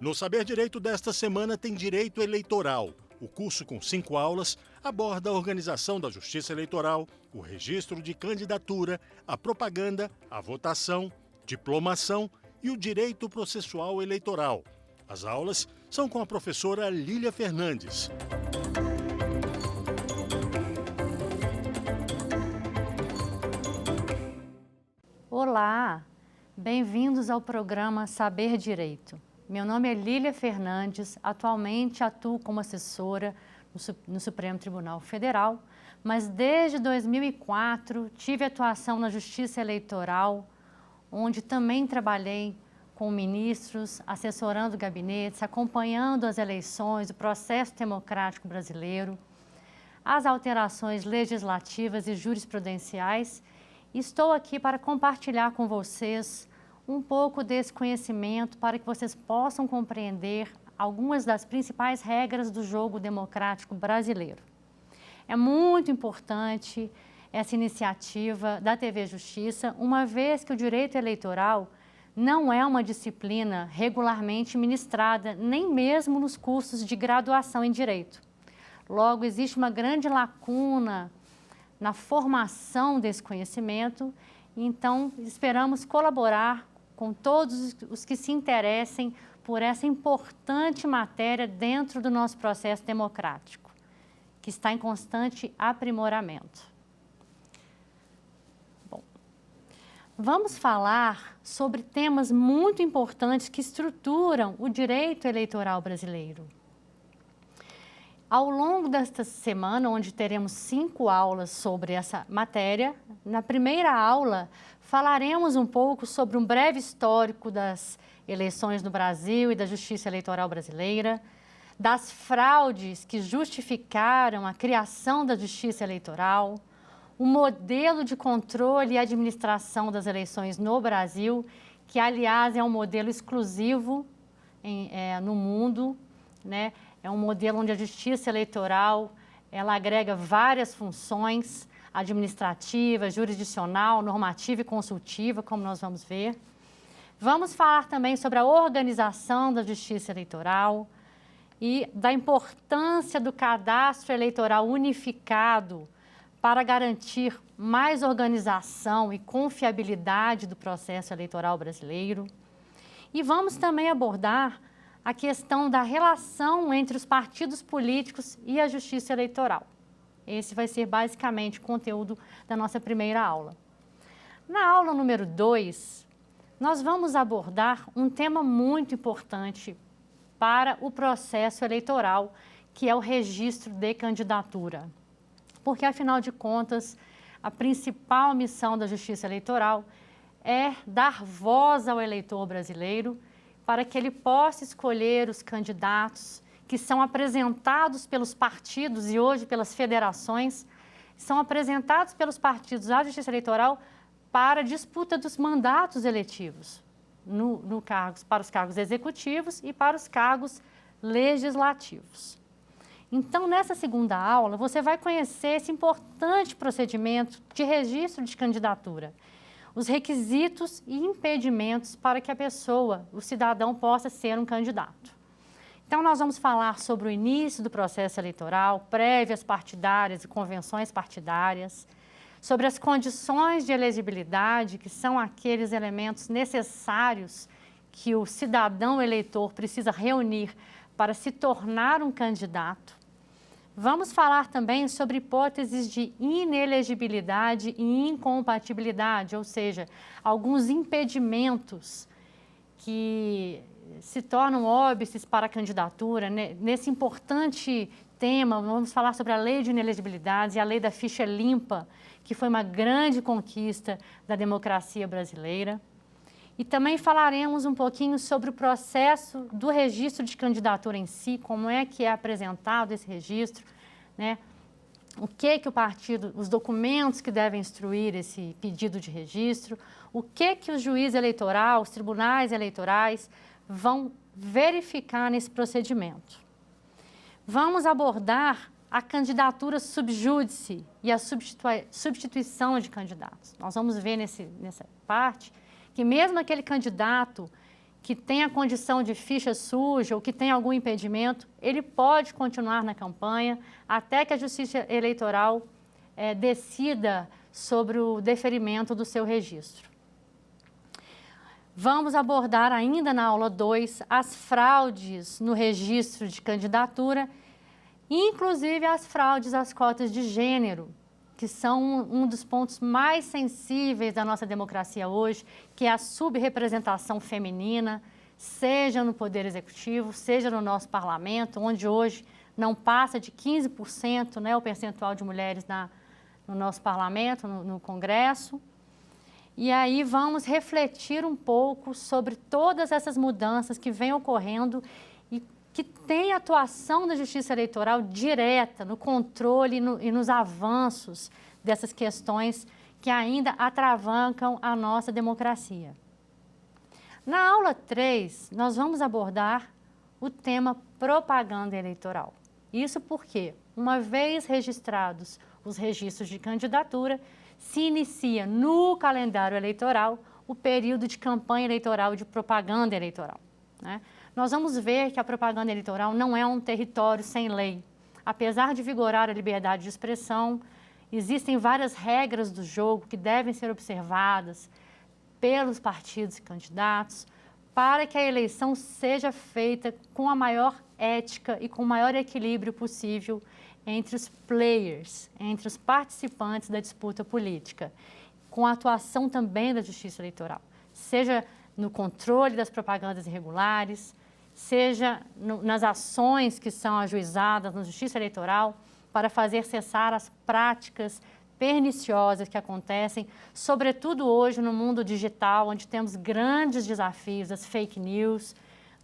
No Saber Direito desta semana tem Direito Eleitoral. O curso, com 5 aulas, aborda a organização da Justiça Eleitoral, o registro de candidatura, a propaganda, a votação, diplomação e o direito processual eleitoral. As aulas são com a professora Lília Fernandes. Olá, bem-vindos ao programa Saber Direito. Meu nome é Lília Fernandes, atualmente atuo como assessora no Supremo Tribunal Federal, mas desde 2004 tive atuação na Justiça Eleitoral, onde também trabalhei com ministros, assessorando gabinetes, acompanhando as eleições, o processo democrático brasileiro, as alterações legislativas e jurisprudenciais. Estou aqui para compartilhar com vocês um pouco desse conhecimento para que vocês possam compreender algumas das principais regras do jogo democrático brasileiro. É muito importante essa iniciativa da TV Justiça, uma vez que o direito eleitoral não é uma disciplina regularmente ministrada, nem mesmo nos cursos de graduação em Direito. Logo, existe uma grande lacuna na formação desse conhecimento, então esperamos colaborar com todos os que se interessem por essa importante matéria dentro do nosso processo democrático, que está em constante aprimoramento. Bom, vamos falar sobre temas muito importantes que estruturam o direito eleitoral brasileiro. Ao longo desta semana, onde teremos 5 aulas sobre essa matéria, na primeira aula falaremos um pouco sobre um breve histórico das eleições no Brasil e da Justiça Eleitoral brasileira, das fraudes que justificaram a criação da Justiça Eleitoral, o modelo de controle e administração das eleições no Brasil, que, aliás, é um modelo exclusivo no mundo, né? É um modelo onde a Justiça Eleitoral ela agrega várias funções, administrativa, jurisdicional, normativa e consultiva, como nós vamos ver. Vamos falar também sobre a organização da Justiça Eleitoral e da importância do cadastro eleitoral unificado para garantir mais organização e confiabilidade do processo eleitoral brasileiro. E vamos também abordar a questão da relação entre os partidos políticos e a Justiça Eleitoral. Esse vai ser basicamente o conteúdo da nossa primeira aula. Na aula número 2, nós vamos abordar um tema muito importante para o processo eleitoral, que é o registro de candidatura. Porque, afinal de contas, a principal missão da Justiça Eleitoral é dar voz ao eleitor brasileiro para que ele possa escolher os candidatos que são apresentados pelos partidos e hoje pelas federações, são apresentados pelos partidos à Justiça Eleitoral para a disputa dos mandatos eletivos, para os cargos executivos e para os cargos legislativos. Então, nessa segunda aula, você vai conhecer esse importante procedimento de registro de candidatura, os requisitos e impedimentos para que a pessoa, o cidadão, possa ser um candidato. Então, nós vamos falar sobre o início do processo eleitoral, prévias partidárias e convenções partidárias, sobre as condições de elegibilidade, que são aqueles elementos necessários que o cidadão eleitor precisa reunir para se tornar um candidato. Vamos falar também sobre hipóteses de inelegibilidade e incompatibilidade, ou seja, alguns impedimentos que se tornam óbices para a candidatura. Nesse importante tema, vamos falar sobre a lei de inelegibilidade e a lei da ficha limpa, que foi uma grande conquista da democracia brasileira. E também falaremos um pouquinho sobre o processo do registro de candidatura em si, como é que é apresentado esse registro, né? O que o partido, os documentos que devem instruir esse pedido de registro, o que o juiz eleitoral, os tribunais eleitorais vão verificar nesse procedimento. Vamos abordar a candidatura sub judice e a substituição de candidatos. Nós vamos ver nessa parte que mesmo aquele candidato que tem a condição de ficha suja ou que tem algum impedimento, ele pode continuar na campanha até que a Justiça Eleitoral decida sobre o deferimento do seu registro. Vamos abordar ainda na aula 2 as fraudes no registro de candidatura, inclusive as fraudes às cotas de gênero, que são um dos pontos mais sensíveis da nossa democracia hoje, que é a subrepresentação feminina, seja no Poder Executivo, seja no nosso parlamento, onde hoje não passa de 15%, né, o percentual de mulheres no nosso parlamento, no Congresso. E aí vamos refletir um pouco sobre todas essas mudanças que vêm ocorrendo e que tem atuação da Justiça Eleitoral direta no controle e nos avanços dessas questões que ainda atravancam a nossa democracia. Na aula 3, nós vamos abordar o tema propaganda eleitoral. Isso porque, uma vez registrados os registros de candidatura, se inicia no calendário eleitoral o período de campanha eleitoral, de propaganda eleitoral, né? Nós vamos ver que a propaganda eleitoral não é um território sem lei. Apesar de vigorar a liberdade de expressão, existem várias regras do jogo que devem ser observadas pelos partidos e candidatos para que a eleição seja feita com a maior ética e com o maior equilíbrio possível entre os players, entre os participantes da disputa política, com a atuação também da Justiça Eleitoral, seja no controle das propagandas irregulares, seja nas ações que são ajuizadas na Justiça Eleitoral para fazer cessar as práticas perniciosas que acontecem, sobretudo hoje no mundo digital, onde temos grandes desafios das fake news,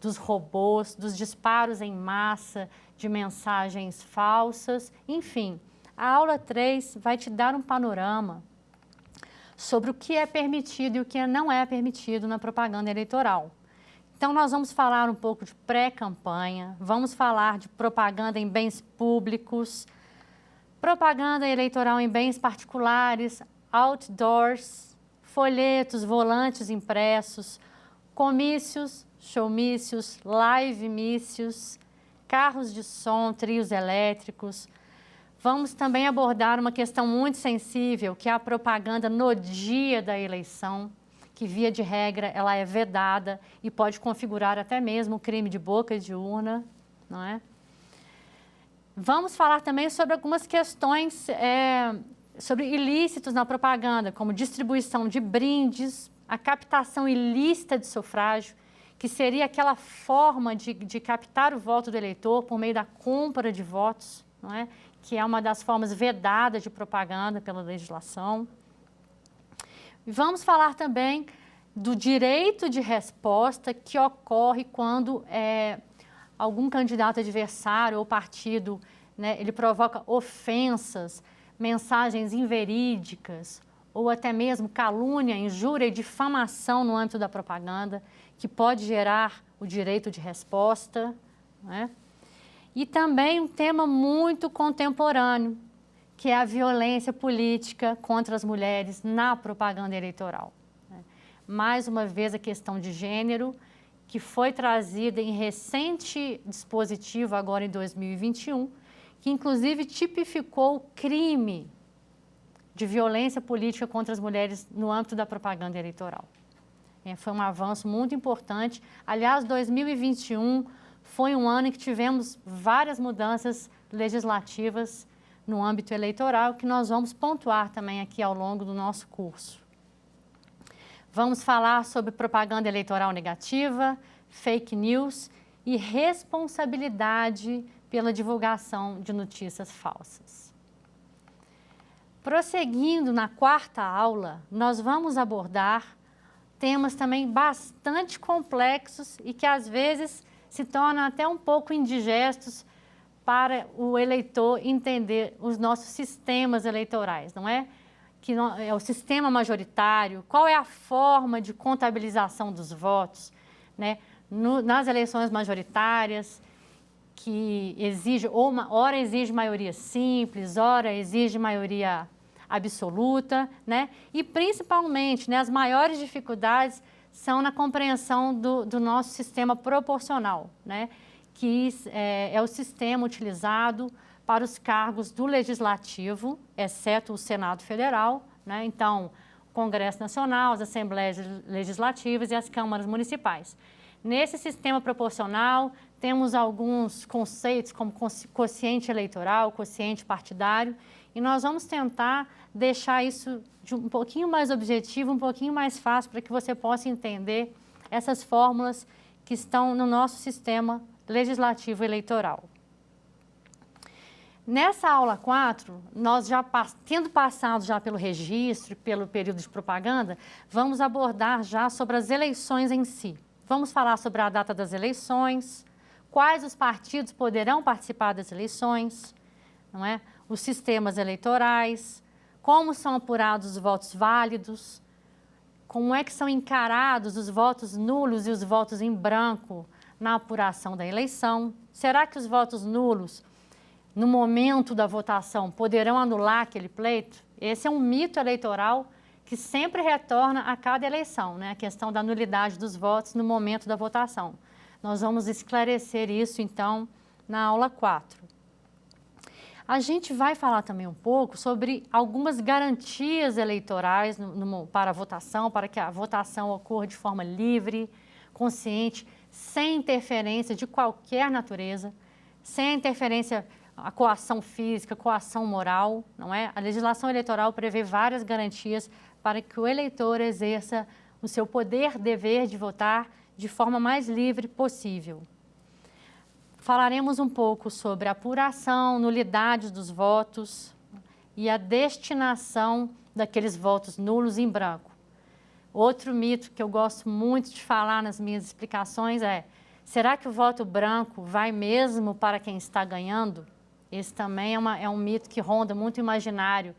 dos robôs, dos disparos em massa, de mensagens falsas, enfim. A aula 3 vai te dar um panorama sobre o que é permitido e o que não é permitido na propaganda eleitoral. Então, nós vamos falar um pouco de pré-campanha, vamos falar de propaganda em bens públicos, propaganda eleitoral em bens particulares, outdoors, folhetos, volantes impressos, comícios, showmícios, live-mícios, carros de som, trios elétricos. Vamos também abordar uma questão muito sensível, que é a propaganda no dia da eleição, que, via de regra, ela é vedada e pode configurar até mesmo o crime de boca de urna, não é? Vamos falar também sobre algumas questões sobre ilícitos na propaganda, como distribuição de brindes, a captação ilícita de sufrágio, que seria aquela forma de captar o voto do eleitor por meio da compra de votos, não é? Que é uma das formas vedadas de propaganda pela legislação. E vamos falar também do direito de resposta que ocorre quando algum candidato adversário ou partido, né, ele provoca ofensas, mensagens inverídicas ou até mesmo calúnia, injúria e difamação no âmbito da propaganda, que pode gerar o direito de resposta, né? E também um tema muito contemporâneo, que é a violência política contra as mulheres na propaganda eleitoral, né? Mais uma vez, a questão de gênero, que foi trazida em recente dispositivo, agora em 2021, que inclusive tipificou o crime de violência política contra as mulheres no âmbito da propaganda eleitoral. Foi um avanço muito importante. Aliás, 2021 foi um ano em que tivemos várias mudanças legislativas no âmbito eleitoral, que nós vamos pontuar também aqui ao longo do nosso curso. Vamos falar sobre propaganda eleitoral negativa, fake news e responsabilidade pela divulgação de notícias falsas. Prosseguindo na quarta aula, nós vamos abordar temas também bastante complexos e que às vezes se tornam até um pouco indigestos para o eleitor entender os nossos sistemas eleitorais, não é? Que é o sistema majoritário, qual é a forma de contabilização dos votos, né? Nas eleições majoritárias, que exige, ora exige maioria simples, ora exige maioria absoluta, né? E principalmente, né, as maiores dificuldades são na compreensão do nosso sistema proporcional, né? Que é o sistema utilizado para os cargos do Legislativo, exceto o Senado Federal, né? Então, o Congresso Nacional, as Assembleias Legislativas e as câmaras municipais. Nesse sistema proporcional, temos alguns conceitos como quociente eleitoral, quociente partidário, e nós vamos tentar deixar isso um pouquinho mais objetivo, um pouquinho mais fácil para que você possa entender essas fórmulas que estão no nosso sistema legislativo eleitoral. Nessa aula 4, nós já tendo passado já pelo registro, pelo período de propaganda, vamos abordar já sobre as eleições em si. Vamos falar sobre a data das eleições, quais os partidos poderão participar das eleições, não é? Os sistemas eleitorais, como são apurados os votos válidos, como é que são encarados os votos nulos e os votos em branco na apuração da eleição. Será que os votos nulos, no momento da votação, poderão anular aquele pleito? Esse é um mito eleitoral que sempre retorna a cada eleição, né? A questão da nulidade dos votos no momento da votação. Nós vamos esclarecer isso, então, na aula 4. A gente vai falar também um pouco sobre algumas garantias eleitorais para a votação, para que a votação ocorra de forma livre, consciente, sem interferência de qualquer natureza, sem interferência, a coação física, coação moral, não é? A legislação eleitoral prevê várias garantias para que o eleitor exerça o seu poder, dever de votar de forma mais livre possível. Falaremos um pouco sobre a apuração, nulidade dos votos e a destinação daqueles votos nulos em branco. Outro mito que eu gosto muito de falar nas minhas explicações é: será que o voto branco vai mesmo para quem está ganhando? Esse também é um mito que ronda muito o imaginário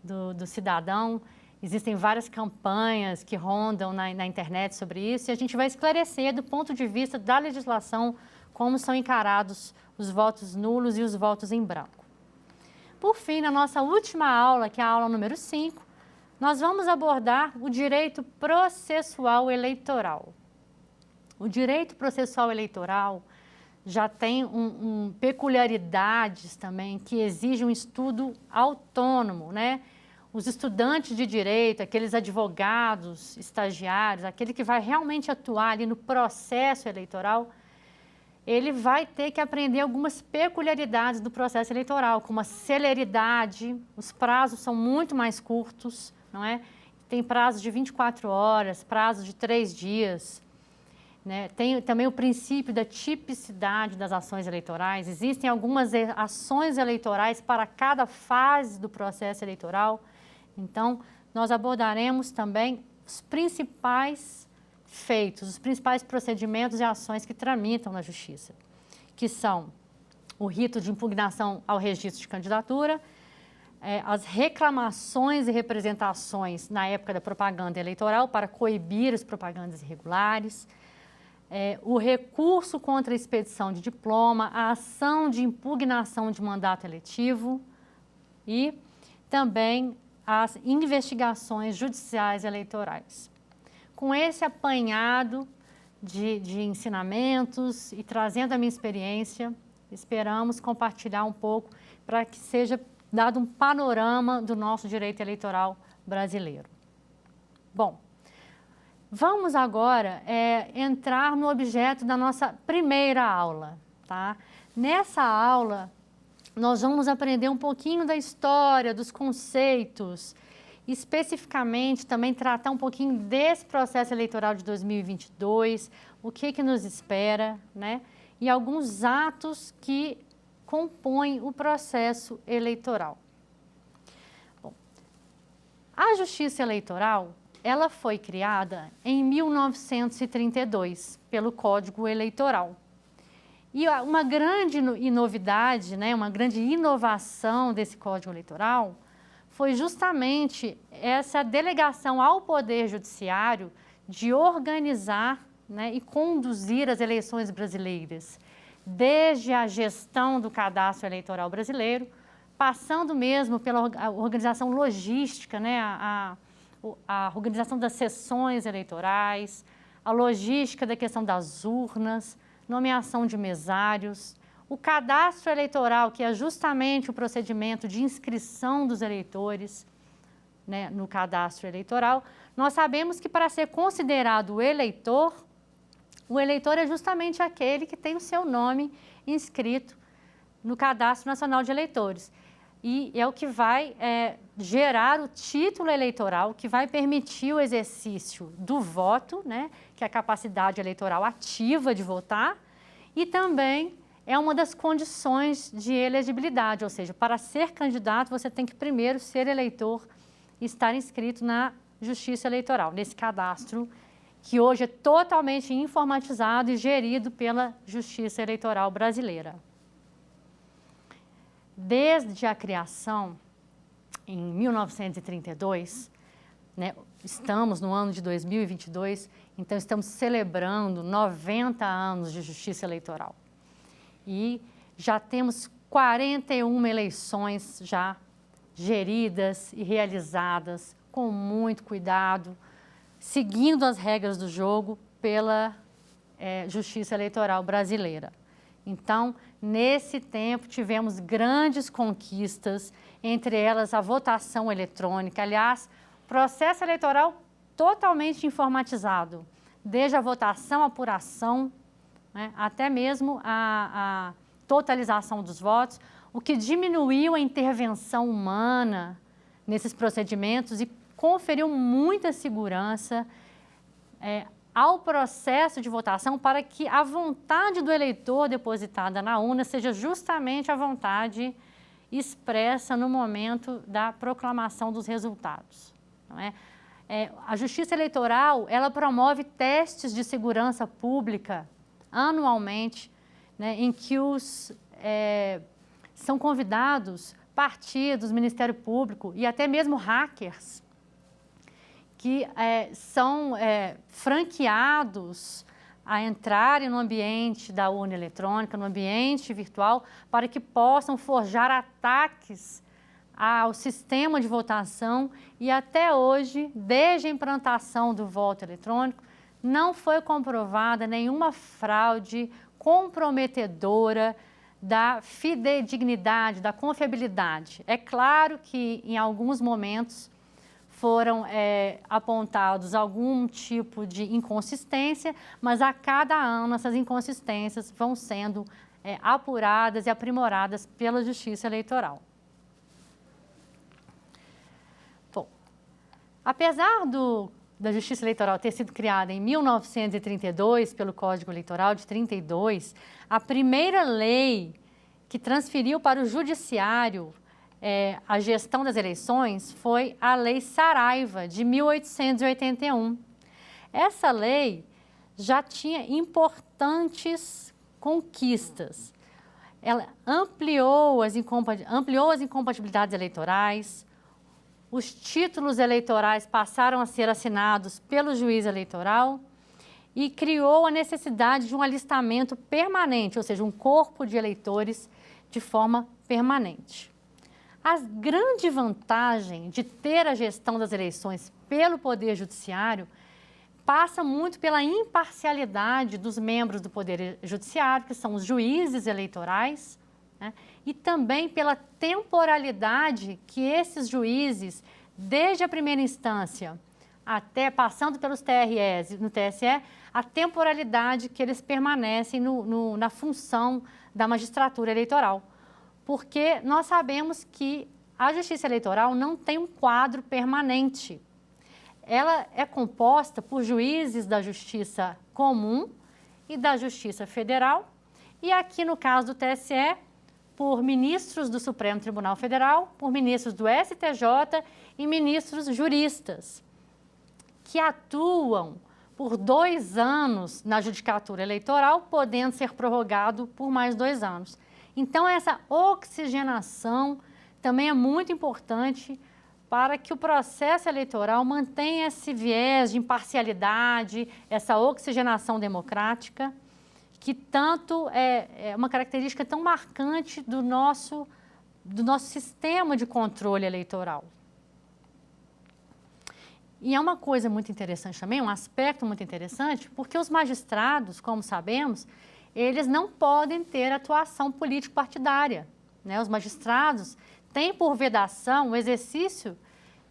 do cidadão. Existem várias campanhas que rondam na internet sobre isso e a gente vai esclarecer do ponto de vista da legislação como são encarados os votos nulos e os votos em branco. Por fim, na nossa última aula, que é a aula número 5, nós vamos abordar o direito processual eleitoral. O direito processual eleitoral já tem peculiaridades também que exigem um estudo autônomo, né? Os estudantes de direito, aqueles advogados, estagiários, aquele que vai realmente atuar ali no processo eleitoral, ele vai ter que aprender algumas peculiaridades do processo eleitoral, como a celeridade, os prazos são muito mais curtos, não é? Tem prazos de 24 horas, prazos de 3 dias, né? Tem também o princípio da tipicidade das ações eleitorais. Existem algumas ações eleitorais para cada fase do processo eleitoral. Então, nós abordaremos também os principais feitos, os principais procedimentos e ações que tramitam na Justiça, que são o rito de impugnação ao registro de candidatura, as reclamações e representações na época da propaganda eleitoral para coibir as propagandas irregulares, o recurso contra a expedição de diploma, a ação de impugnação de mandato eletivo e também as investigações judiciais eleitorais. Com esse apanhado de ensinamentos e trazendo a minha experiência, esperamos compartilhar um pouco para que seja dado um panorama do nosso direito eleitoral brasileiro. Bom, vamos agora entrar no objeto da nossa primeira aula, tá? Nessa aula, nós vamos aprender um pouquinho da história, dos conceitos, especificamente também tratar um pouquinho desse processo eleitoral de 2022, o que nos espera, né? E alguns atos que compõem o processo eleitoral. Bom, a Justiça Eleitoral, ela foi criada em 1932 pelo Código Eleitoral. E uma grande novidade, né, uma grande inovação desse Código Eleitoral foi justamente essa delegação ao Poder Judiciário de organizar, né, e conduzir as eleições brasileiras, desde a gestão do cadastro eleitoral brasileiro, passando mesmo pela organização logística, né, a organização das sessões eleitorais, a logística da questão das urnas, nomeação de mesários, o cadastro eleitoral, que é justamente o procedimento de inscrição dos eleitores, né, no cadastro eleitoral. Nós sabemos que para ser considerado eleitor, o eleitor é justamente aquele que tem o seu nome inscrito no Cadastro Nacional de Eleitores. E é o que vai gerar o título eleitoral, que vai permitir o exercício do voto, né, que é a capacidade eleitoral ativa de votar, e também é uma das condições de elegibilidade, ou seja, para ser candidato você tem que primeiro ser eleitor e estar inscrito na Justiça Eleitoral, nesse cadastro que hoje é totalmente informatizado e gerido pela Justiça Eleitoral brasileira. Desde a criação, em 1932, né, estamos no ano de 2022, então estamos celebrando 90 anos de Justiça Eleitoral. E já temos 41 eleições já geridas e realizadas com muito cuidado, seguindo as regras do jogo pela Justiça Eleitoral brasileira. Então, nesse tempo, tivemos grandes conquistas, entre elas a votação eletrônica. Aliás, processo eleitoral totalmente informatizado, desde a votação, a apuração, né, até mesmo a totalização dos votos, o que diminuiu a intervenção humana nesses procedimentos e conferiu muita segurança ao processo de votação para que a vontade do eleitor depositada na urna seja justamente a vontade expressa no momento da proclamação dos resultados. Não é? A Justiça Eleitoral, ela promove testes de segurança pública anualmente, né, em que são convidados partidos, Ministério Público e até mesmo hackers que são franqueados a entrarem no ambiente da urna eletrônica, no ambiente virtual, para que possam forjar ataques ao sistema de votação e até hoje, desde a implantação do voto eletrônico, não foi comprovada nenhuma fraude comprometedora da fidedignidade, da confiabilidade. É claro que em alguns momentos foram apontados algum tipo de inconsistência, mas a cada ano essas inconsistências vão sendo apuradas e aprimoradas pela Justiça Eleitoral. Bom, apesar da Justiça Eleitoral ter sido criada em 1932 pelo Código Eleitoral de 32, a primeira lei que transferiu para o Judiciário a gestão das eleições foi a Lei Saraiva, de 1881. Essa lei já tinha importantes conquistas. Ela ampliou as incompatibilidades eleitorais, os títulos eleitorais passaram a ser assinados pelo juiz eleitoral e criou a necessidade de um alistamento permanente, ou seja, um corpo de eleitores de forma permanente. A grande vantagem de ter a gestão das eleições pelo Poder Judiciário passa muito pela imparcialidade dos membros do Poder Judiciário, que são os juízes eleitorais, né, e também pela temporalidade que esses juízes, desde a primeira instância até passando pelos TREs no TSE, a temporalidade que eles permanecem na função da magistratura eleitoral. Porque nós sabemos que a Justiça Eleitoral não tem um quadro permanente. Ela é composta por juízes da Justiça Comum e da Justiça Federal, e aqui no caso do TSE, por ministros do Supremo Tribunal Federal, por ministros do STJ e ministros juristas, que atuam por 2 anos na judicatura eleitoral, podendo ser prorrogado por mais 2 anos. Então, essa oxigenação também é muito importante para que o processo eleitoral mantenha esse viés de imparcialidade, essa oxigenação democrática, que tanto é uma característica tão marcante do nosso sistema de controle eleitoral. E é uma coisa muito interessante também, um aspecto muito interessante, porque os magistrados, como sabemos, eles não podem ter atuação político-partidária, né? Os magistrados têm por vedação o exercício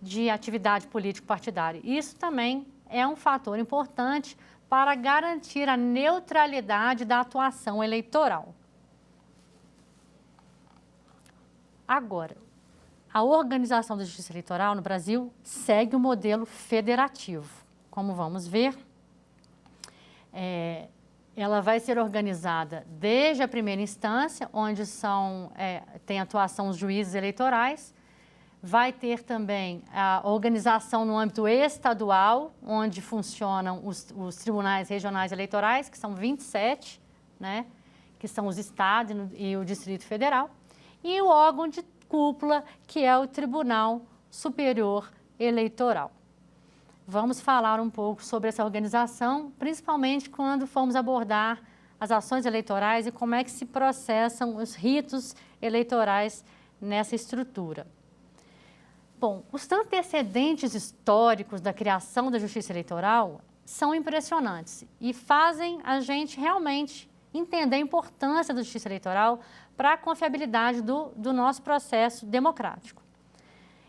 de atividade político-partidária. Isso também é um fator importante para garantir a neutralidade da atuação eleitoral. Agora, a organização da Justiça Eleitoral no Brasil segue o modelo federativo. Como vamos ver, ela vai ser organizada desde a primeira instância, onde tem atuação os juízes eleitorais, vai ter também a organização no âmbito estadual, onde funcionam os tribunais regionais eleitorais, que são 27, né, que são os estados e o Distrito Federal, e o órgão de cúpula, que é o Tribunal Superior Eleitoral. Vamos falar um pouco sobre essa organização, principalmente quando formos abordar as ações eleitorais e como é que se processam os ritos eleitorais nessa estrutura. Bom, os antecedentes históricos da criação da Justiça Eleitoral são impressionantes e fazem a gente realmente entender a importância da Justiça Eleitoral para a confiabilidade do nosso processo democrático.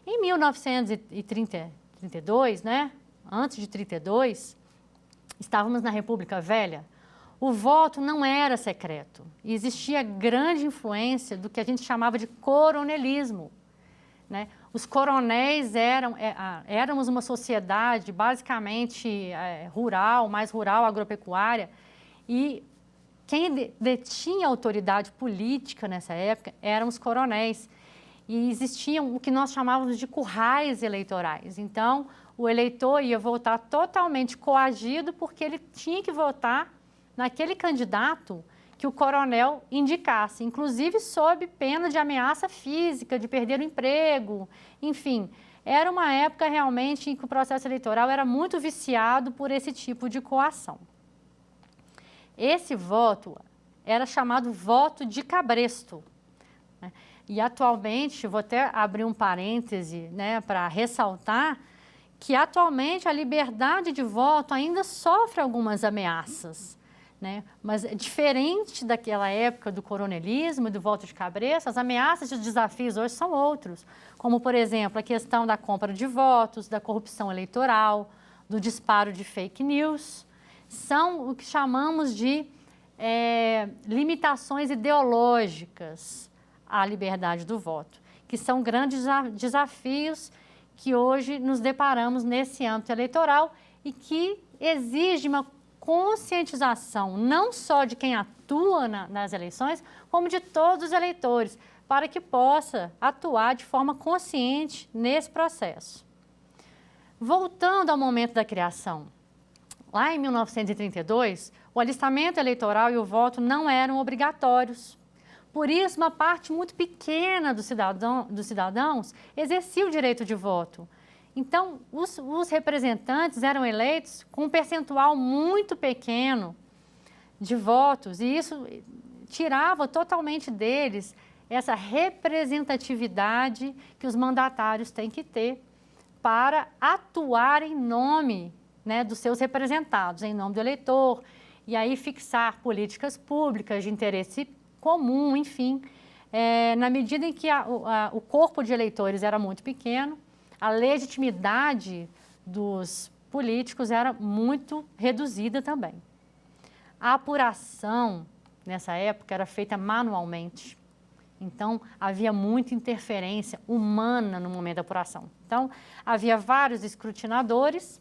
Em 1932, né, antes de 32, estávamos na República Velha, o voto não era secreto e existia grande influência do que a gente chamava de coronelismo, né? Os coronéis éramos uma sociedade basicamente rural, mais rural, agropecuária, e quem detinha autoridade política nessa época eram os coronéis. E existiam o que nós chamávamos de currais eleitorais. Então, o eleitor ia votar totalmente coagido porque ele tinha que votar naquele candidato que o coronel indicasse, inclusive sob pena de ameaça física, de perder o emprego, enfim. Era uma época realmente em que o processo eleitoral era muito viciado por esse tipo de coação. Esse voto era chamado voto de cabresto, né? E atualmente, vou até abrir um parêntese, né, para ressaltar que atualmente a liberdade de voto ainda sofre algumas ameaças, né? Mas diferente daquela época do coronelismo e do voto de cabresto, as ameaças e os desafios hoje são outros, como, por exemplo, a questão da compra de votos, da corrupção eleitoral, do disparo de fake news. São o que chamamos de limitações ideológicas à liberdade do voto, que são grandes desafios que hoje nos deparamos nesse âmbito eleitoral e que exige uma conscientização não só de quem atua nas eleições, como de todos os eleitores, para que possa atuar de forma consciente nesse processo. Voltando ao momento da criação, lá em 1932, o alistamento eleitoral e o voto não eram obrigatórios. Por isso, uma parte muito pequena dos cidadãos exercia o direito de voto. Então, os representantes eram eleitos com um percentual muito pequeno de votos, e isso tirava totalmente deles essa representatividade que os mandatários têm que ter para atuar em nome, né, dos seus representados, em nome do eleitor, e aí fixar políticas públicas de interesse comum, enfim. Na medida em que o corpo de eleitores era muito pequeno, a legitimidade dos políticos era muito reduzida também. A apuração, nessa época, era feita manualmente. Então, havia muita interferência humana no momento da apuração. Então, havia vários escrutinadores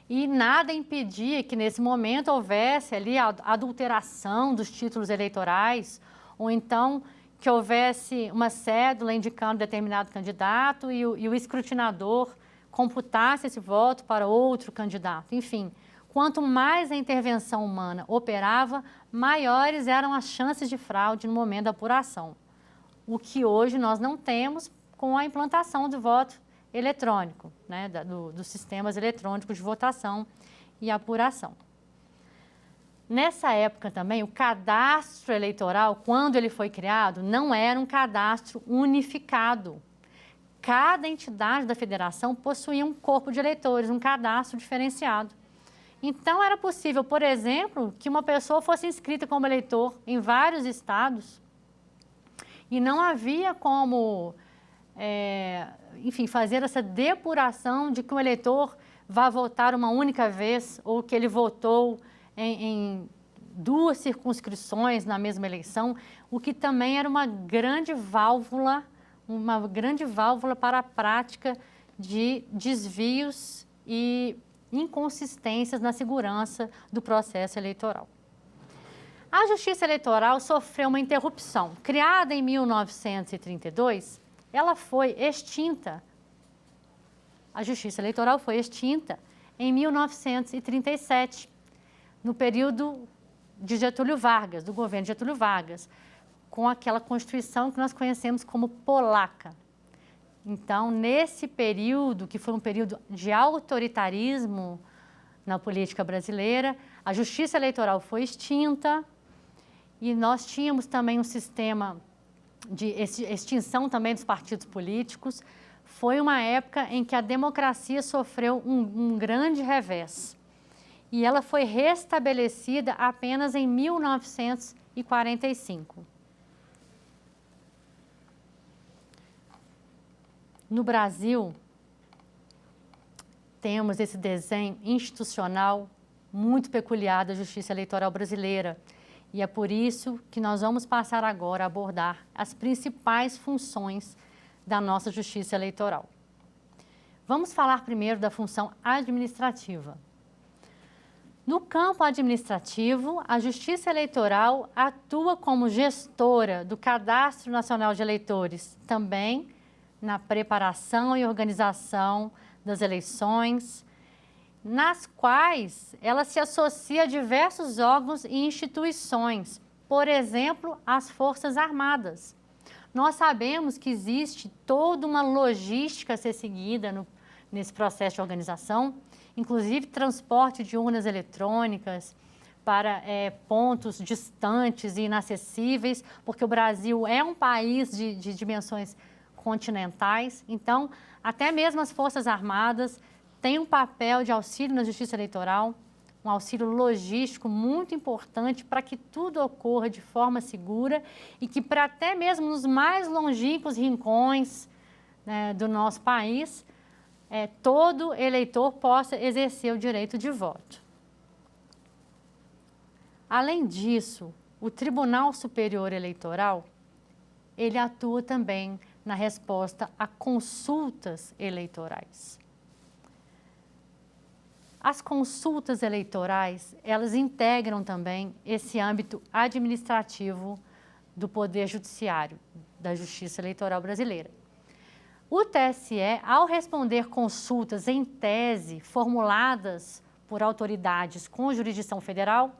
e nada impedia que, nesse momento, houvesse ali a adulteração dos títulos eleitorais, ou então que houvesse uma cédula indicando determinado candidato e o escrutinador computasse esse voto para outro candidato. Enfim, quanto mais a intervenção humana operava, maiores eram as chances de fraude no momento da apuração, o que hoje nós não temos com a implantação do voto eletrônico, né, dos sistemas eletrônicos de votação e apuração. Nessa época também, o cadastro eleitoral, quando ele foi criado, não era um cadastro unificado. cada entidade da federação possuía um corpo de eleitores, um cadastro diferenciado. Então, era possível, por exemplo, que uma pessoa fosse inscrita como eleitor em vários estados e não havia como, enfim, fazer essa depuração de que um eleitor vá votar uma única vez ou que ele votou em duas circunscrições na mesma eleição, o que também era uma grande válvula para a prática de desvios e inconsistências na segurança do processo eleitoral. A Justiça Eleitoral sofreu uma interrupção. Criada em 1932, ela foi extinta. A Justiça Eleitoral foi extinta em 1937, no período de Getúlio Vargas, do governo de Getúlio Vargas, com aquela Constituição que nós conhecemos como polaca. Então, nesse período, que foi um período de autoritarismo na política brasileira, a Justiça Eleitoral foi extinta e nós tínhamos também um sistema de extinção também dos partidos políticos. Foi uma época em que a democracia sofreu um grande revés. E ela foi restabelecida apenas em 1945. No Brasil, temos esse desenho institucional muito peculiar da Justiça Eleitoral brasileira. E é por isso que nós vamos passar agora a abordar as principais funções da nossa Justiça Eleitoral. Vamos falar primeiro da função administrativa. No campo administrativo, a Justiça Eleitoral atua como gestora do Cadastro Nacional de Eleitores, também na preparação e organização das eleições, nas quais ela se associa a diversos órgãos e instituições, por exemplo, as Forças Armadas. Nós sabemos que existe toda uma logística a ser seguida nesse processo de organização, inclusive transporte de urnas eletrônicas para pontos distantes e inacessíveis, porque o Brasil é um país de dimensões continentais, então até mesmo as Forças Armadas têm um papel de auxílio na Justiça Eleitoral, um auxílio logístico muito importante para que tudo ocorra de forma segura e que para até mesmo nos mais longínquos rincões, né, do nosso país, todo eleitor possa exercer o direito de voto. Além disso, o Tribunal Superior Eleitoral, ele atua também na resposta a consultas eleitorais. As consultas eleitorais, elas integram também esse âmbito administrativo do Poder Judiciário, da Justiça Eleitoral brasileira. O TSE, ao responder consultas em tese formuladas por autoridades com jurisdição federal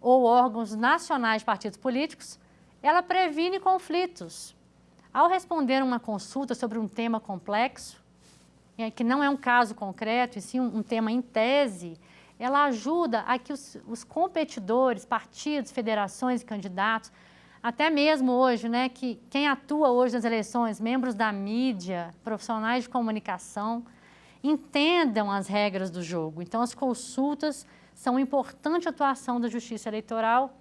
ou órgãos nacionais de partidos políticos, ela previne conflitos. Ao responder uma consulta sobre um tema complexo, que não é um caso concreto, e sim um tema em tese, ela ajuda a que os competidores, partidos, federações e candidatos, até mesmo hoje, né, que quem atua hoje nas eleições, membros da mídia, profissionais de comunicação, entendam as regras do jogo. Então, as consultas são uma importante atuação da Justiça Eleitoral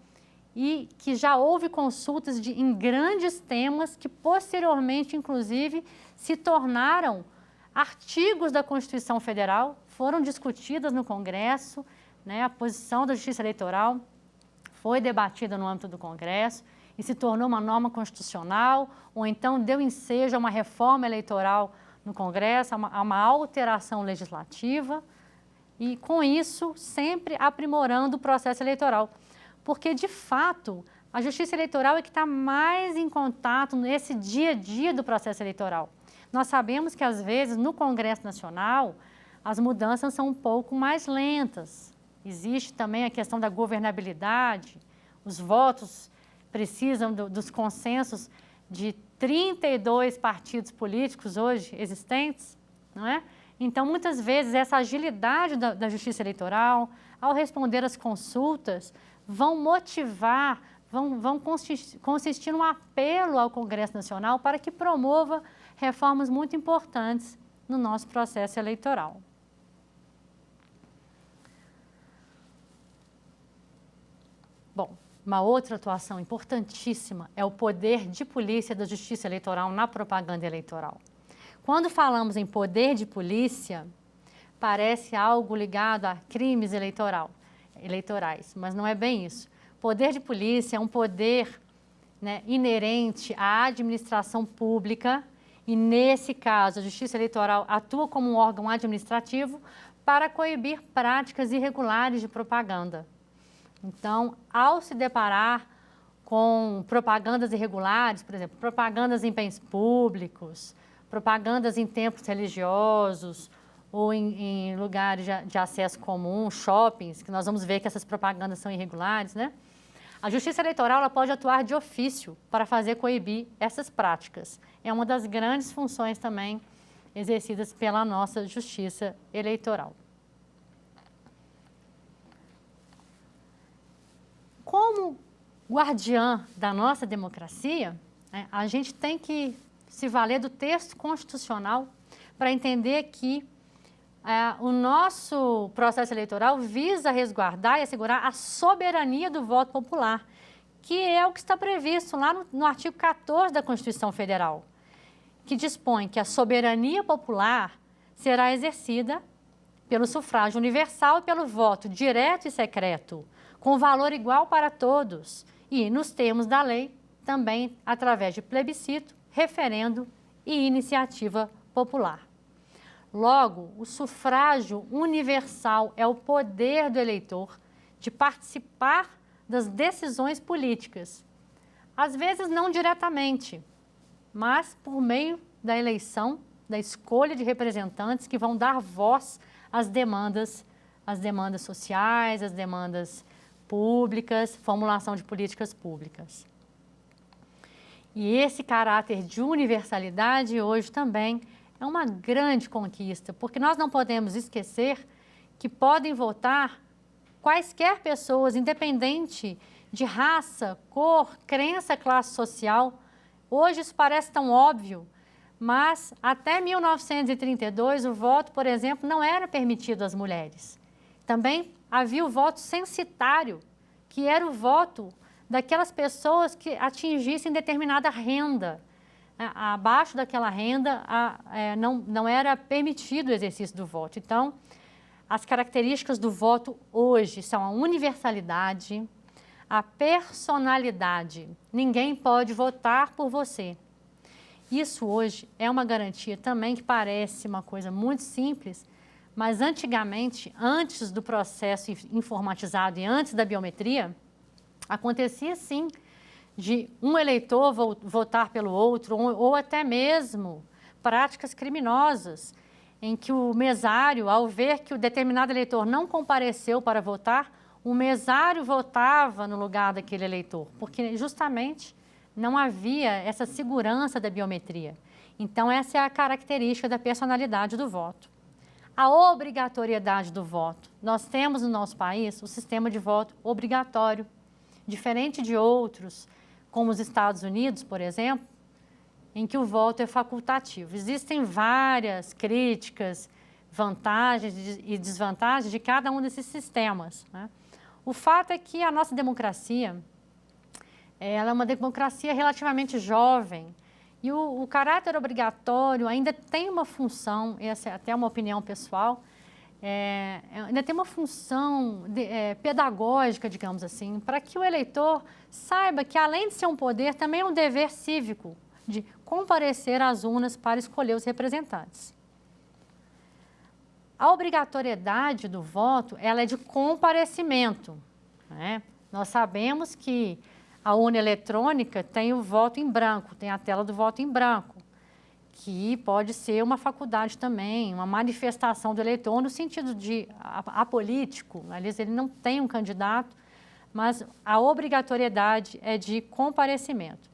e que já houve consultas em grandes temas que posteriormente, inclusive, se tornaram artigos da Constituição Federal, foram discutidas no Congresso, né, a posição da Justiça Eleitoral foi debatida no âmbito do Congresso e se tornou uma norma constitucional, ou então deu ensejo a uma reforma eleitoral no Congresso, a uma alteração legislativa, e com isso sempre aprimorando o processo eleitoral. Porque, de fato, a Justiça Eleitoral é que está mais em contato nesse dia a dia do processo eleitoral. Nós sabemos que, às vezes, no Congresso Nacional, as mudanças são um pouco mais lentas. Existe também a questão da governabilidade, os votos precisam dos consensos de 32 partidos políticos hoje existentes, não é? Então, muitas vezes, essa agilidade da Justiça Eleitoral, ao responder às consultas, vão motivar, vão consistir num apelo ao Congresso Nacional para que promova reformas muito importantes no nosso processo eleitoral. Bom, uma outra atuação importantíssima é o poder de polícia da Justiça Eleitoral na propaganda eleitoral. Quando falamos em poder de polícia, parece algo ligado a crimes eleitorais, mas não é bem isso. Poder de polícia é um poder, né, inerente à administração pública e, nesse caso, a Justiça Eleitoral atua como um órgão administrativo para coibir práticas irregulares de propaganda. Então, ao se deparar com propagandas irregulares, por exemplo, propagandas em bens públicos, propagandas em templos religiosos ou em lugares de acesso comum, shoppings, que nós vamos ver que essas propagandas são irregulares, né? A Justiça Eleitoral ela pode atuar de ofício para fazer coibir essas práticas. É uma das grandes funções também exercidas pela nossa Justiça Eleitoral. Como guardiã da nossa democracia, né, a gente tem que se valer do texto constitucional para entender que o nosso processo eleitoral visa resguardar e assegurar a soberania do voto popular, que é o que está previsto lá no artigo 14 da Constituição Federal, que dispõe que a soberania popular será exercida pelo sufrágio universal e pelo voto direto e secreto, com valor igual para todos e, nos termos da lei, também através de plebiscito, referendo e iniciativa popular. Logo, o sufrágio universal é o poder do eleitor de participar das decisões políticas, às vezes não diretamente, mas por meio da eleição, da escolha de representantes que vão dar voz às demandas sociais, às demandas públicas, formulação de políticas públicas. E esse caráter de universalidade hoje também é uma grande conquista, porque nós não podemos esquecer que podem votar quaisquer pessoas, independente de raça, cor, crença, classe social. Hoje isso parece tão óbvio, mas até 1932 o voto, por exemplo, não era permitido às mulheres. Também havia o voto censitário, que era o voto daquelas pessoas que atingissem determinada renda. Abaixo daquela renda não era permitido o exercício do voto. Então, as características do voto hoje são a universalidade, a personalidade. Ninguém pode votar por você. Isso hoje é uma garantia também que parece uma coisa muito simples, mas antigamente, antes do processo informatizado e antes da biometria, acontecia sim de um eleitor votar pelo outro, ou até mesmo práticas criminosas, em que o mesário, ao ver que o determinado eleitor não compareceu para votar, o mesário votava no lugar daquele eleitor, porque justamente não havia essa segurança da biometria. Então, essa é a característica da personalidade do voto. A obrigatoriedade do voto. Nós temos no nosso país o sistema de voto obrigatório, diferente de outros, como os Estados Unidos, por exemplo, em que o voto é facultativo. Existem várias críticas, vantagens e desvantagens de cada um desses sistemas, né? O fato é que a nossa democracia, ela é uma democracia relativamente jovem e o caráter obrigatório ainda tem uma função, essa é até uma opinião pessoal, ainda tem uma função pedagógica, digamos assim, para que o eleitor saiba que, além de ser um poder, também é um dever cívico de comparecer às urnas para escolher os representantes. A obrigatoriedade do voto, ela é de comparecimento, né? Nós sabemos que a urna eletrônica tem o voto em branco, tem a tela do voto em branco, que pode ser uma faculdade também, uma manifestação do eleitor no sentido de apolítico. Aliás, ele não tem um candidato, mas a obrigatoriedade é de comparecimento.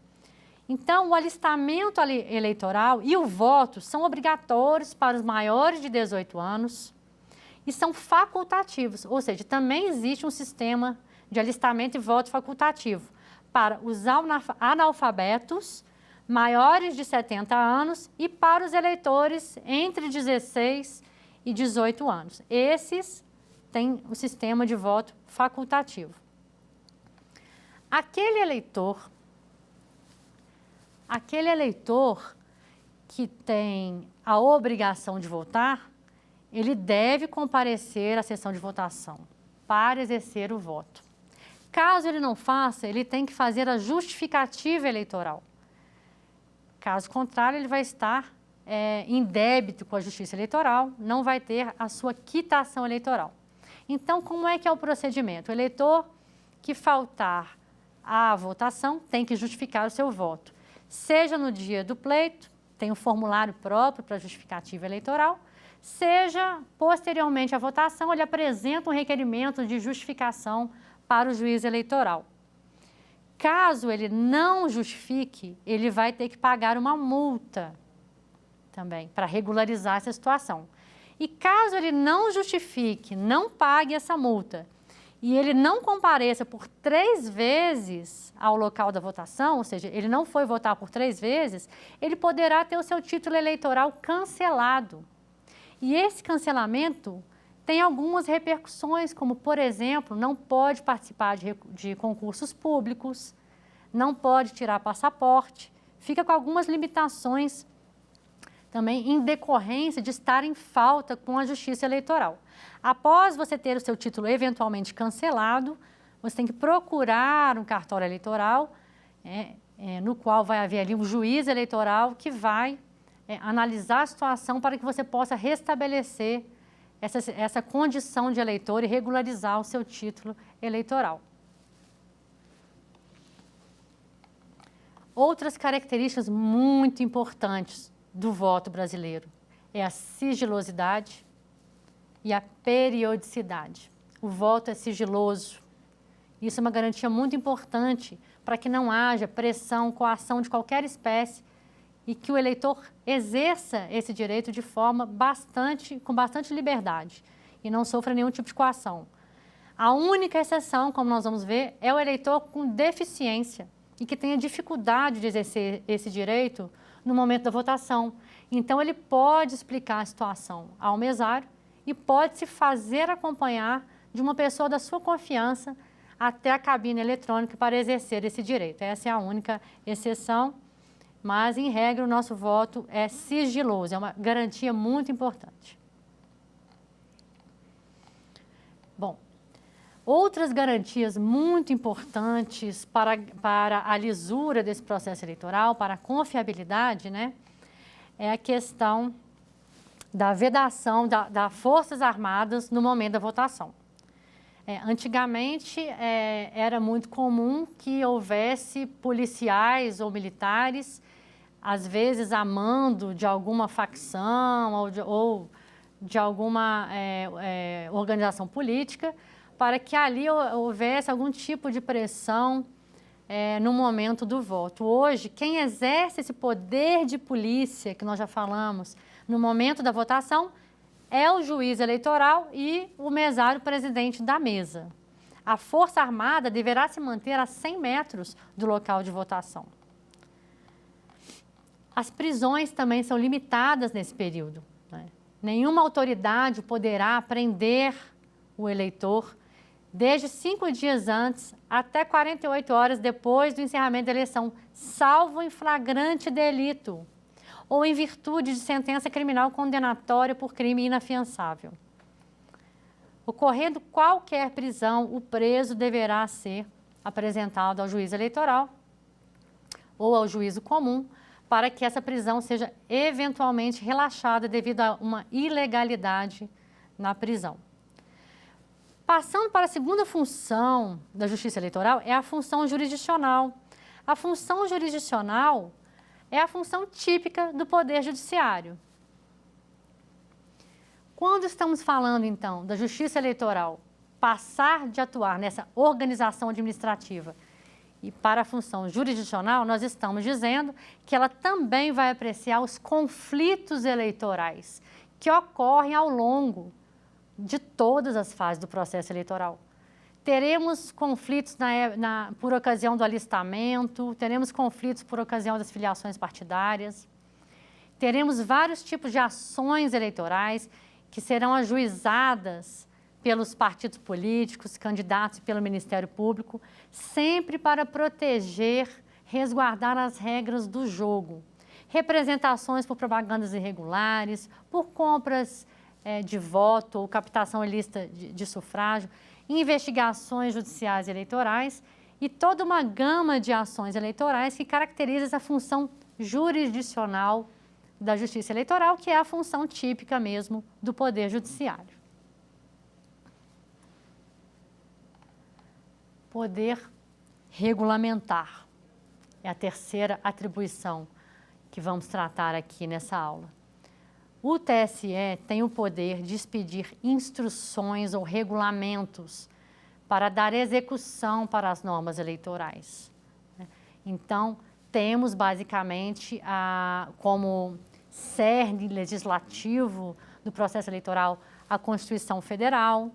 Então, o alistamento eleitoral e o voto são obrigatórios para os maiores de 18 anos e são facultativos, ou seja, também existe um sistema de alistamento e voto facultativo para os analfabetos, maiores de 70 anos e para os eleitores entre 16 e 18 anos. Esses têm o sistema de voto facultativo. Aquele eleitor que tem a obrigação de votar, ele deve comparecer à sessão de votação para exercer o voto. Caso ele não faça, ele tem que fazer a justificativa eleitoral. Caso contrário, ele vai estar em débito com a Justiça Eleitoral, não vai ter a sua quitação eleitoral. Então, como é que é o procedimento? O eleitor que faltar à votação tem que justificar o seu voto. Seja no dia do pleito, tem um formulário próprio para justificativa eleitoral, seja posteriormente à votação, ele apresenta um requerimento de justificação para o juiz eleitoral. Caso ele não justifique, ele vai ter que pagar uma multa também para regularizar essa situação. E caso ele não justifique, não pague essa multa e ele não compareça por 3 vezes ao local da votação, ou seja, ele não foi votar por 3 vezes, ele poderá ter o seu título eleitoral cancelado. E esse cancelamento tem algumas repercussões, como, por exemplo, não pode participar de concursos públicos, não pode tirar passaporte, fica com algumas limitações também em decorrência de estar em falta com a Justiça Eleitoral. Após você ter o seu título eventualmente cancelado, você tem que procurar um cartório eleitoral, no qual vai haver ali um juiz eleitoral que vai analisar a situação para que você possa restabelecer essa condição de eleitor e regularizar o seu título eleitoral. Outras características muito importantes do voto brasileiro é a sigilosidade e a periodicidade. O voto é sigiloso. Isso é uma garantia muito importante para que não haja pressão, coação de qualquer espécie e que o eleitor exerça esse direito de forma com bastante liberdade e não sofra nenhum tipo de coação. A única exceção, como nós vamos ver, é o eleitor com deficiência e que tenha dificuldade de exercer esse direito no momento da votação. Então, ele pode explicar a situação ao mesário e pode se fazer acompanhar de uma pessoa da sua confiança até a cabine eletrônica para exercer esse direito. Essa é a única exceção, mas, em regra, o nosso voto é sigiloso, é uma garantia muito importante. Bom, outras garantias muito importantes para a lisura desse processo eleitoral, para a confiabilidade, né, é a questão da vedação das Forças Armadas no momento da votação. Antigamente, era muito comum que houvesse policiais ou militares, às vezes a mando de alguma facção ou de alguma organização política, para que ali houvesse algum tipo de pressão no momento do voto. Hoje, quem exerce esse poder de polícia, que nós já falamos, no momento da votação, é o juiz eleitoral e o mesário presidente da mesa. A Força Armada deverá se manter a 100 metros do local de votação. As prisões também são limitadas nesse período, né? Nenhuma autoridade poderá prender o eleitor desde 5 dias antes até 48 horas depois do encerramento da eleição, salvo em flagrante delito ou em virtude de sentença criminal condenatória por crime inafiançável. Ocorrendo qualquer prisão, o preso deverá ser apresentado ao juiz eleitoral ou ao juízo comum para que essa prisão seja eventualmente relaxada devido a uma ilegalidade na prisão. Passando para a segunda função da Justiça Eleitoral, é a função jurisdicional. A função jurisdicional é a função típica do Poder Judiciário. Quando estamos falando, então, da Justiça Eleitoral passar de atuar nessa organização administrativa e para a função jurisdicional, nós estamos dizendo que ela também vai apreciar os conflitos eleitorais que ocorrem ao longo de todas as fases do processo eleitoral. Teremos conflitos por ocasião do alistamento, teremos conflitos por ocasião das filiações partidárias, teremos vários tipos de ações eleitorais que serão ajuizadas pelos partidos políticos, candidatos e pelo Ministério Público, sempre para proteger, resguardar as regras do jogo. Representações por propagandas irregulares, por compras de voto ou captação ilícita de sufrágio, investigações judiciais e eleitorais e toda uma gama de ações eleitorais que caracteriza essa função jurisdicional da Justiça Eleitoral, que é a função típica mesmo do Poder Judiciário. Poder regulamentar é a terceira atribuição que vamos tratar aqui nessa aula. O TSE tem o poder de expedir instruções ou regulamentos para dar execução para as normas eleitorais. Então, temos basicamente como cerne legislativo do processo eleitoral a Constituição Federal,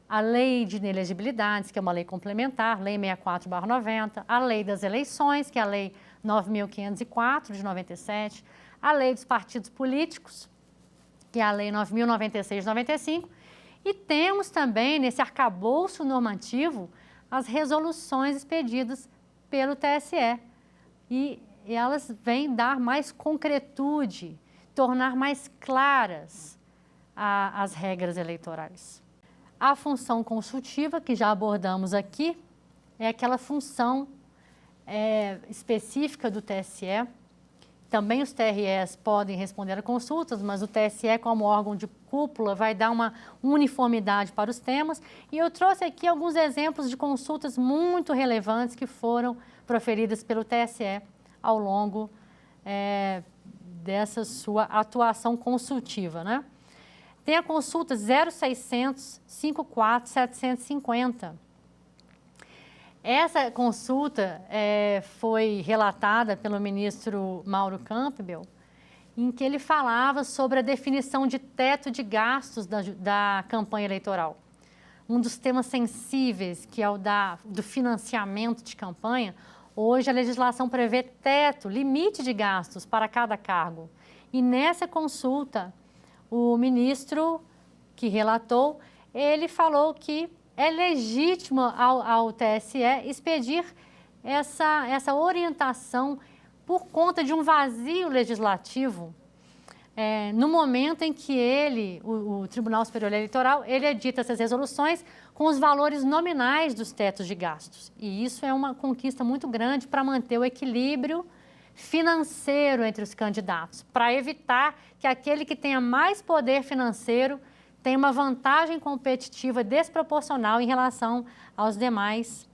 a Lei de Inelegibilidades, que é uma lei complementar, Lei 64/90, a Lei das Eleições, que é a Lei 9.504, de 97, a Lei dos Partidos Políticos, que é a Lei 9.096, de 95, e temos também, nesse arcabouço normativo, as resoluções expedidas pelo TSE. E elas vêm dar mais concretude, tornar mais claras as regras eleitorais. A função consultiva, que já abordamos aqui, é aquela função específica do TSE. Também os TREs podem responder a consultas, mas o TSE, como órgão de cúpula, vai dar uma uniformidade para os temas. E eu trouxe aqui alguns exemplos de consultas muito relevantes que foram proferidas pelo TSE ao longo dessa sua atuação consultiva, né? Tem a consulta 0600 54 750. Essa consulta foi relatada pelo ministro Mauro Campbell, em que ele falava sobre a definição de teto de gastos da campanha eleitoral. Um dos temas sensíveis, que é o do financiamento de campanha, hoje a legislação prevê teto, limite de gastos para cada cargo. E nessa consulta, o ministro que relatou, ele falou que é legítimo ao TSE expedir essa orientação por conta de um vazio legislativo, no momento em que o Tribunal Superior Eleitoral, ele edita essas resoluções com os valores nominais dos tetos de gastos. E isso é uma conquista muito grande para manter o equilíbrio financeiro entre os candidatos, para evitar que aquele que tenha mais poder financeiro tenha uma vantagem competitiva desproporcional em relação aos demais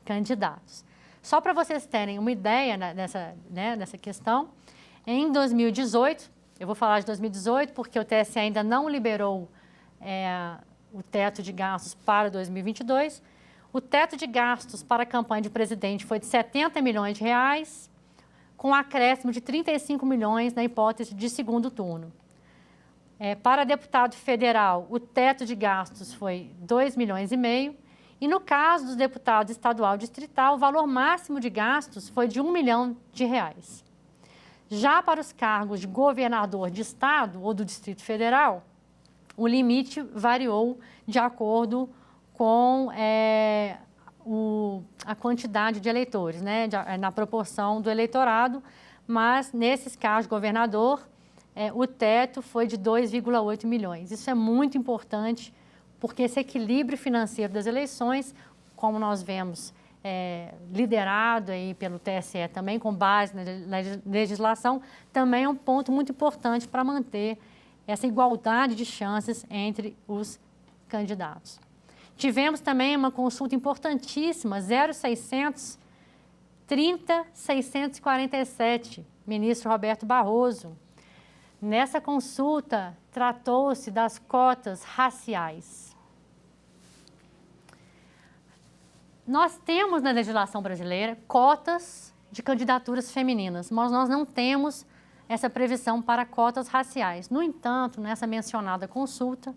candidatos. Só para vocês terem uma ideia nessa questão, em 2018, eu vou falar de 2018 porque o TSE ainda não liberou o teto de gastos para 2022, o teto de gastos para a campanha de presidente foi de 70 milhões de reais, com acréscimo de 35 milhões na hipótese de segundo turno. Para deputado federal, o teto de gastos foi 2,5 milhões, e no caso dos deputados estadual e distrital, o valor máximo de gastos foi de 1 milhão de reais. Já para os cargos de governador de estado ou do Distrito Federal, o limite variou de acordo com a quantidade de eleitores, né, na proporção do eleitorado, mas nesses casos de governador, o teto foi de 2,8 milhões. Isso é muito importante, porque esse equilíbrio financeiro das eleições, como nós vemos, liderado aí pelo TSE também, com base na legislação, também é um ponto muito importante para manter essa igualdade de chances entre os candidatos. Tivemos também uma consulta importantíssima, 0600 30 647, ministro Roberto Barroso. Nessa consulta, tratou-se das cotas raciais. Nós temos na legislação brasileira cotas de candidaturas femininas, mas nós não temos essa previsão para cotas raciais. No entanto, nessa mencionada consulta,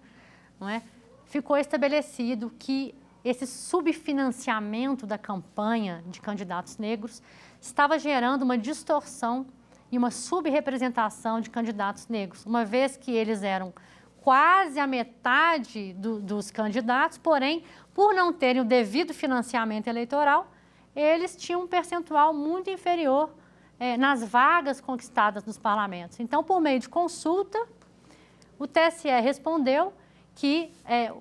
ficou estabelecido que esse subfinanciamento da campanha de candidatos negros estava gerando uma distorção e uma subrepresentação de candidatos negros, uma vez que eles eram quase a metade dos candidatos, porém, por não terem o devido financiamento eleitoral, eles tinham um percentual muito inferior nas vagas conquistadas nos parlamentos. Então, por meio de consulta, o TSE respondeu que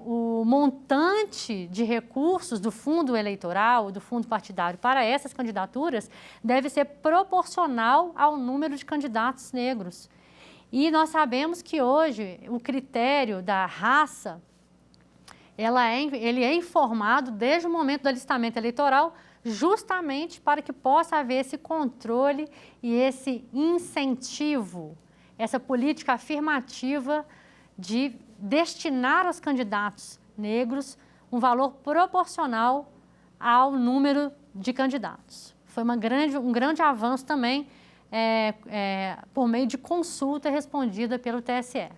o montante de recursos do fundo eleitoral, do fundo partidário para essas candidaturas deve ser proporcional ao número de candidatos negros. E nós sabemos que hoje o critério da raça, ele é informado desde o momento do alistamento eleitoral, justamente para que possa haver esse controle e esse incentivo, essa política afirmativa de destinar aos candidatos negros um valor proporcional ao número de candidatos. Foi um grande avanço também por meio de consulta respondida pelo TSE.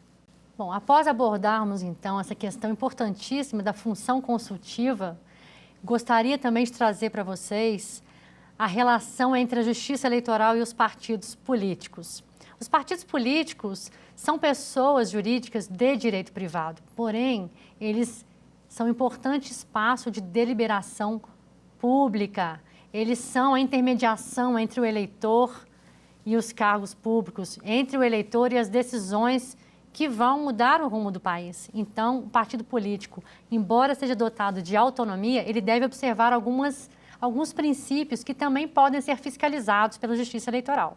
Bom, após abordarmos então essa questão importantíssima da função consultiva, gostaria também de trazer para vocês a relação entre a justiça eleitoral e os partidos políticos. Os partidos políticos são pessoas jurídicas de direito privado, porém, eles são um importante espaço de deliberação pública. Eles são a intermediação entre o eleitor e os cargos públicos, entre o eleitor e as decisões que vão mudar o rumo do país. Então, o partido político, embora seja dotado de autonomia, ele deve observar alguns princípios que também podem ser fiscalizados pela Justiça Eleitoral.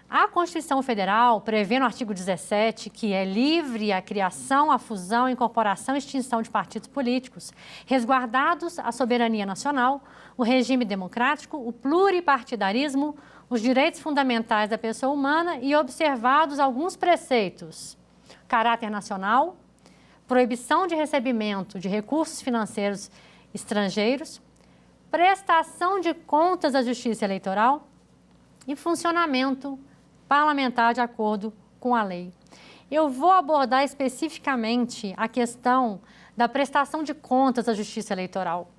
A Constituição Federal prevê no artigo 17 que é livre a criação, a fusão, a incorporação e extinção de partidos políticos, resguardados a soberania nacional, o regime democrático, o pluripartidarismo, os direitos fundamentais da pessoa humana e observados alguns preceitos: caráter nacional, proibição de recebimento de recursos financeiros estrangeiros, prestação de contas à Justiça Eleitoral e funcionamento parlamentar de acordo com a lei. Eu vou abordar especificamente a questão da prestação de contas à Justiça Eleitoral.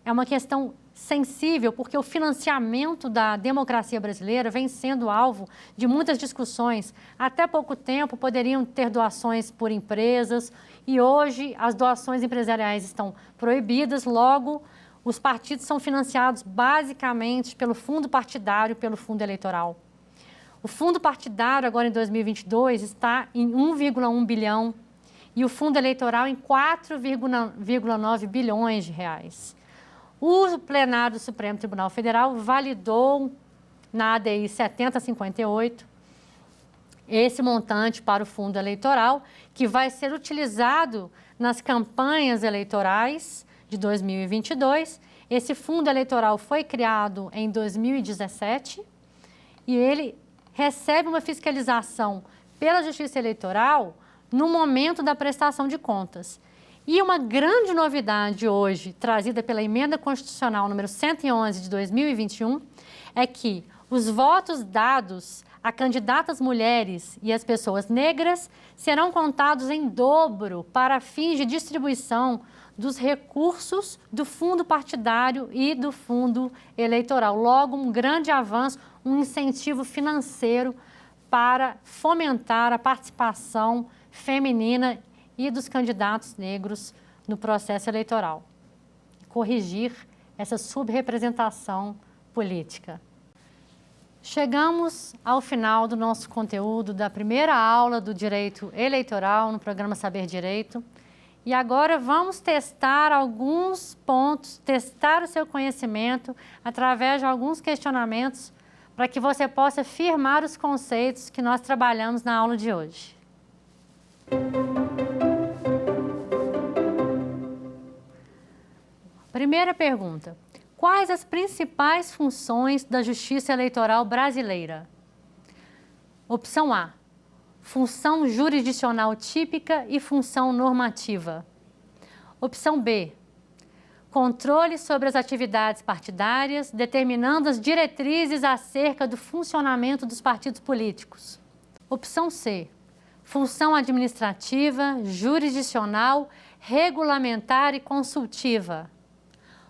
É uma questão sensível porque o financiamento da democracia brasileira vem sendo alvo de muitas discussões. Até pouco tempo poderiam ter doações por empresas e hoje as doações empresariais estão proibidas, logo os partidos são financiados basicamente pelo fundo partidário, pelo fundo eleitoral. O fundo partidário, agora em 2022, está em 1,1 bilhão e o fundo eleitoral em 4,9 bilhões de reais. O plenário do Supremo Tribunal Federal validou na ADI 7058 esse montante para o fundo eleitoral, que vai ser utilizado nas campanhas eleitorais de 2022. Esse fundo eleitoral foi criado em 2017 e ele recebe uma fiscalização pela Justiça Eleitoral no momento da prestação de contas. E uma grande novidade hoje, trazida pela Emenda Constitucional número 111 de 2021, é que os votos dados a candidatas mulheres e as pessoas negras serão contados em dobro para fins de distribuição dos recursos do fundo partidário e do fundo eleitoral. Logo, um grande avanço, um incentivo financeiro para fomentar a participação feminina e dos candidatos negros no processo eleitoral. Corrigir essa subrepresentação política. Chegamos ao final do nosso conteúdo da primeira aula do Direito Eleitoral no programa Saber Direito. E agora vamos testar alguns pontos, testar o seu conhecimento através de alguns questionamentos para que você possa firmar os conceitos que nós trabalhamos na aula de hoje. Primeira pergunta: quais as principais funções da Justiça Eleitoral brasileira? Opção A: função jurisdicional típica e função normativa. Opção B: controle sobre as atividades partidárias, determinando as diretrizes acerca do funcionamento dos partidos políticos. Opção C: função administrativa, jurisdicional, regulamentar e consultiva.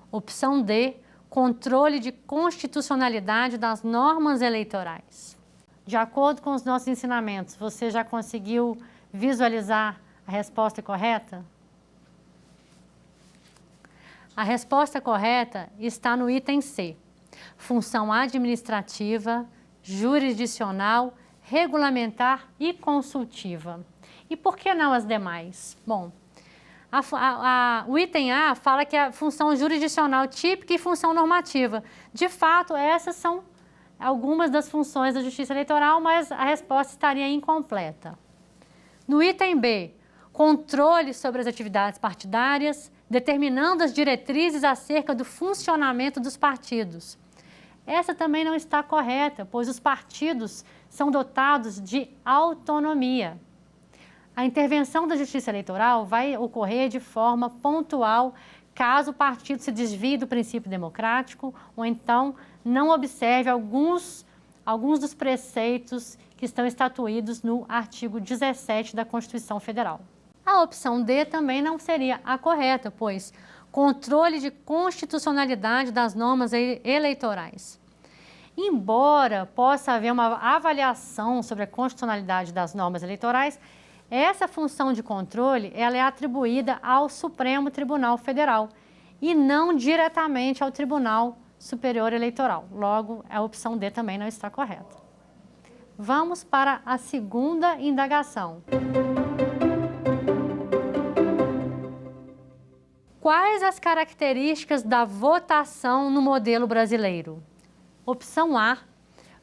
Opção D, controle de constitucionalidade das normas eleitorais. De acordo com os nossos ensinamentos, você já conseguiu visualizar a resposta correta? A resposta correta está no item C, função administrativa, jurisdicional, regulamentar e consultiva. E por que não as demais? Bom, o item A fala que é a função jurisdicional típica e função normativa. De fato, essas são algumas das funções da Justiça Eleitoral, mas a resposta estaria incompleta. No item B, controle sobre as atividades partidárias, determinando as diretrizes acerca do funcionamento dos partidos. Essa também não está correta, pois os partidos são dotados de autonomia. A intervenção da Justiça Eleitoral vai ocorrer de forma pontual, caso o partido se desvie do princípio democrático ou então não observe alguns dos preceitos que estão estatuídos no artigo 17 da Constituição Federal. A opção D também não seria a correta, pois controle de constitucionalidade das normas eleitorais. Embora possa haver uma avaliação sobre a constitucionalidade das normas eleitorais, essa função de controle ela é atribuída ao Supremo Tribunal Federal e não diretamente ao Tribunal Superior Eleitoral. Logo, a opção D também não está correta. Vamos para a segunda indagação. Quais as características da votação no modelo brasileiro? Opção A,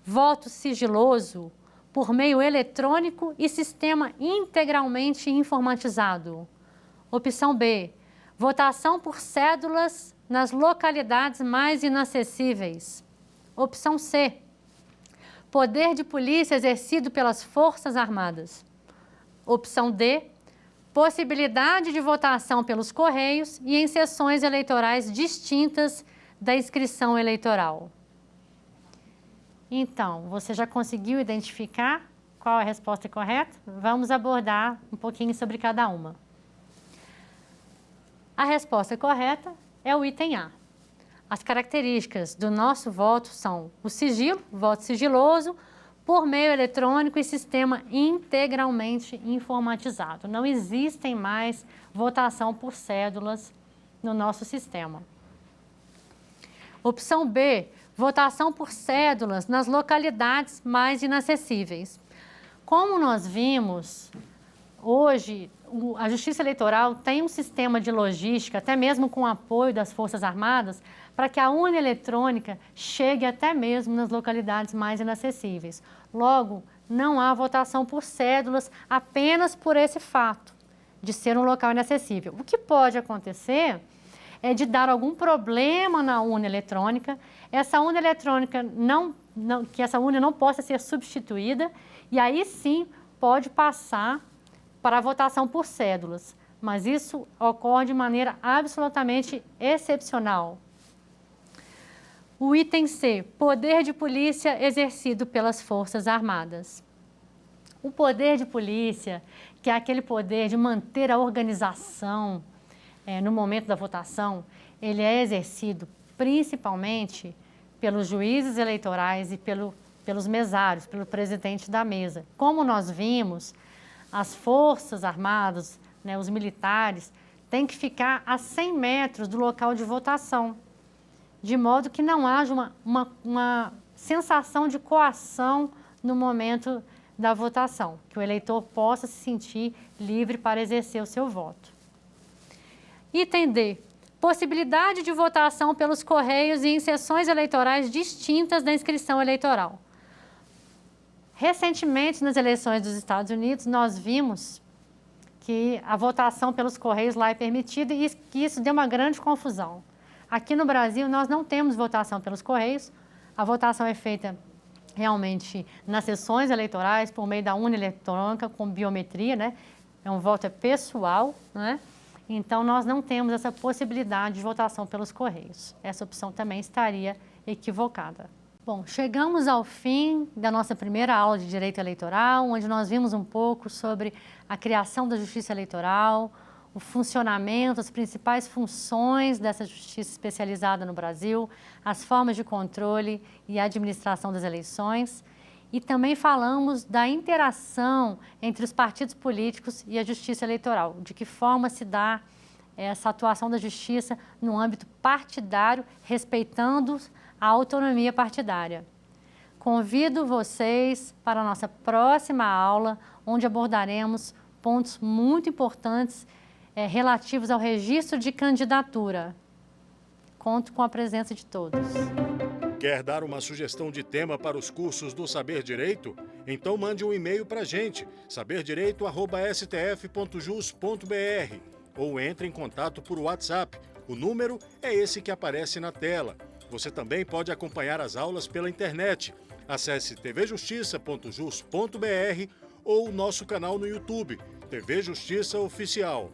voto sigiloso por meio eletrônico e sistema integralmente informatizado. Opção B, votação por cédulas nas localidades mais inacessíveis. Opção C, poder de polícia exercido pelas Forças Armadas. Opção D, possibilidade de votação pelos correios e em sessões eleitorais distintas da inscrição eleitoral. Então, você já conseguiu identificar qual é a resposta correta? Vamos abordar um pouquinho sobre cada uma. A resposta correta é o item A. As características do nosso voto são o sigilo, voto sigiloso, por meio eletrônico e sistema integralmente informatizado. Não existem mais votação por cédulas no nosso sistema. Opção B, votação por cédulas nas localidades mais inacessíveis. Como nós vimos, hoje a Justiça Eleitoral tem um sistema de logística, até mesmo com o apoio das Forças Armadas, para que a urna eletrônica chegue até mesmo nas localidades mais inacessíveis. Logo, não há votação por cédulas apenas por esse fato de ser um local inacessível. O que pode acontecer é de dar algum problema na urna eletrônica, essa urna eletrônica que essa urna não possa ser substituída, e aí sim pode passar para a votação por cédulas. Mas isso ocorre de maneira absolutamente excepcional. O item C, poder de polícia exercido pelas Forças Armadas. O poder de polícia, que é aquele poder de manter a organização no momento da votação, ele é exercido principalmente pelos juízes eleitorais e pelos mesários, pelo presidente da mesa. Como nós vimos, as Forças Armadas, os militares, têm que ficar a 100 metros do local de votação, de modo que não haja uma sensação de coação no momento da votação, que o eleitor possa se sentir livre para exercer o seu voto. Item D, possibilidade de votação pelos correios e em sessões eleitorais distintas da inscrição eleitoral. Recentemente, nas eleições dos Estados Unidos, nós vimos que a votação pelos correios lá é permitida e que isso deu uma grande confusão. Aqui no Brasil, nós não temos votação pelos correios, a votação é feita realmente nas sessões eleitorais, por meio da urna eletrônica, com biometria, um voto pessoal, Então, nós não temos essa possibilidade de votação pelos correios. Essa opção também estaria equivocada. Bom, chegamos ao fim da nossa primeira aula de Direito Eleitoral, onde nós vimos um pouco sobre a criação da Justiça Eleitoral, o funcionamento, as principais funções dessa justiça especializada no Brasil, as formas de controle e administração das eleições. E também falamos da interação entre os partidos políticos e a Justiça Eleitoral, de que forma se dá essa atuação da Justiça no âmbito partidário, respeitando a autonomia partidária. Convido vocês para a nossa próxima aula, onde abordaremos pontos muito importantes relativos ao registro de candidatura. Conto com a presença de todos. Quer dar uma sugestão de tema para os cursos do Saber Direito? Então mande um e-mail para a gente, saberdireito@stf.jus.br, ou entre em contato por WhatsApp. O número é esse que aparece na tela. Você também pode acompanhar as aulas pela internet. Acesse tvjustiça.jus.br ou nosso canal no YouTube, TV Justiça Oficial.